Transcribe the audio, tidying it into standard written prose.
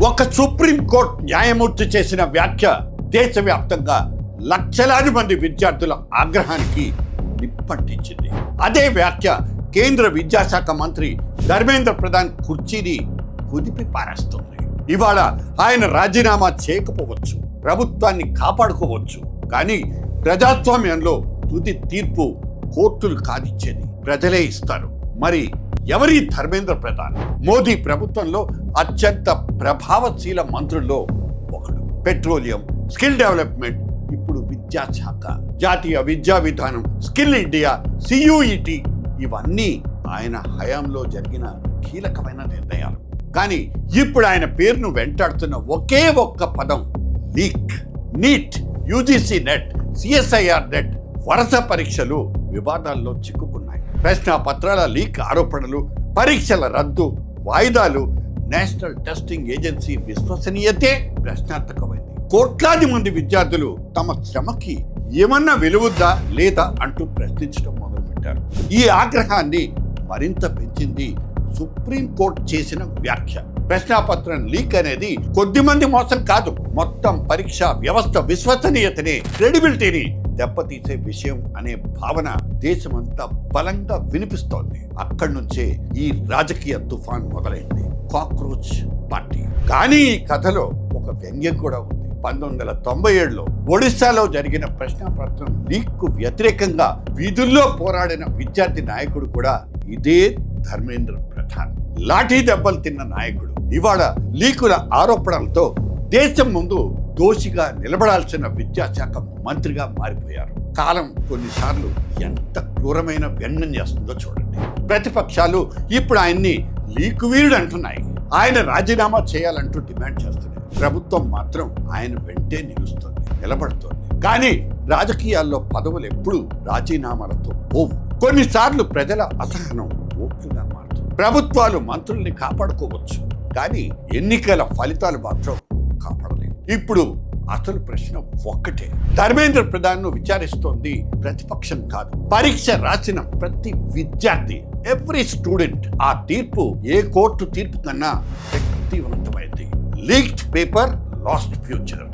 ఒక సుప్రీంకోర్టు న్యాయమూర్తి చేసిన వ్యాఖ్య దేశవ్యాప్తంగా లక్షలాది మంది విద్యార్థుల ఆగ్రహానికి నిప్పంటించింది. అదే వ్యాఖ్య కేంద్ర విద్యాశాఖ మంత్రి ధర్మేంద్ర ప్రధాన్ కుర్చీని కుదిపి పారేస్తుంది. ఇవాళ ఆయన రాజీనామా చేయకపోవచ్చు, ప్రభుత్వాన్ని కాపాడుకోవచ్చు, కానీ ప్రజాస్వామ్యంలో తుది తీర్పు కోర్టులు కాదిచ్చేది, ప్రజలే ఇస్తారు. మరి ఎవరి ధర్మేంద్ర ప్రధాన్? మోదీ ప్రభుత్వంలో అత్యంత ప్రభావశీల మంత్రుల్లో ఒకడు. పెట్రోలియం, స్కిల్ డెవలప్మెంట్, ఇప్పుడు విద్యాశాఖ, జాతీయ విద్యా విధానం, స్కిల్ ఇండియా, CUET ఇవన్నీ ఆయన హయాంలో జరిగిన కీలకమైన నిర్ణయాలు. కానీ ఇప్పుడు ఆయన పేరును వెంటాడుతున్న ఒకే ఒక్క పదం leak. NEET, UGC NET, CSIR NET వరుస పరీక్షలు వివాదాల్లో చిక్కుకున్నాయి. ప్రశ్న పత్రాల లీక్ ఆరోపణలు, పరీక్షల రద్దు, వాయిదాలు, నేషనల్ టెస్టింగ్ ఏజెన్సీ విశ్వసనీయతే ప్రశ్నార్థకమైంది. కోట్లాది మంది విద్యార్థులు తమ శ్రమకి ఏమన్నా విలువద్దా లేదా అంటూ ప్రశ్నించడం మొదలుపెట్టారు. ఈ ఆగ్రహాన్ని మరింత పెంచింది సుప్రీంకోర్టు చేసిన వ్యాఖ్య. ప్రశ్నాపత్రం లీక్ అనేది కొద్దిమంది మోసం కాదు, మొత్తం పరీక్ష వ్యవస్థ విశ్వసనీయతని, క్రెడిబిలిటీని దెబ్బతీసే విషయం అనే భావన దేశమంతా బలంగా వినిపిస్తోంది. అక్కడి నుంచే ఈ రాజకీయ తుఫాన్ మొదలైంది, కాక్రోచ్ పార్టీ. కానీ ఈ కథలో ఒక వ్యంగ్యం కూడా ఉంది. 1997లో ఒడిశాలో జరిగిన ప్రశ్నాపత్రం లీక్ కు వ్యతిరేకంగా వీధుల్లో పోరాడిన విద్యార్థి నాయకుడు కూడా ఇదే ధర్మేంద్ర ప్రధాన్. లాఠీ దెబ్బలు తిన్న నాయకుడు ఇవాళ లీకుల ఆరోపణలతో దేశం ముందు దోషిగా నిలబడాల్సిన విద్యాశాఖ మంత్రిగా మారిపోయారు. కాలం కొన్నిసార్లు ఎంత క్రూరమైన వ్యంగ్యం చేస్తుందో చూడండి. ప్రతిపక్షాలు ఇప్పుడు ఆయన్ని లీకు వీరుడు అంటున్నాయి, ఆయన రాజీనామా చేయాలంటూ డిమాండ్ చేస్తున్నాయి. ప్రభుత్వం మాత్రం ఆయన వెంటే నిలబడుతోంది. కానీ రాజకీయాల్లో పదవులు ఎప్పుడు రాజీనామాలతో పోవు. కొన్నిసార్లు ప్రజల అసహనం ఓట్లుగా మారుతుంది. ప్రభుత్వాలు మంత్రుల్ని కాపాడుకోవచ్చు, కానీ ఎన్నికల ఫలితాలు మాత్రం కాపాడలేవు. ఇప్పుడు అసలు ప్రశ్న ఒక్కటే, ధర్మేంద్ర ప్రధాన్ ను విచారిస్తోంది ప్రతిపక్షం కాదు, పరీక్ష రాసిన ప్రతి విద్యార్థి, ఎవ్రీ స్టూడెంట్. ఆ తీర్పు ఏ కోర్టు తీర్పు కన్నా శక్తివంతమైంది. Leaked paper, lost future.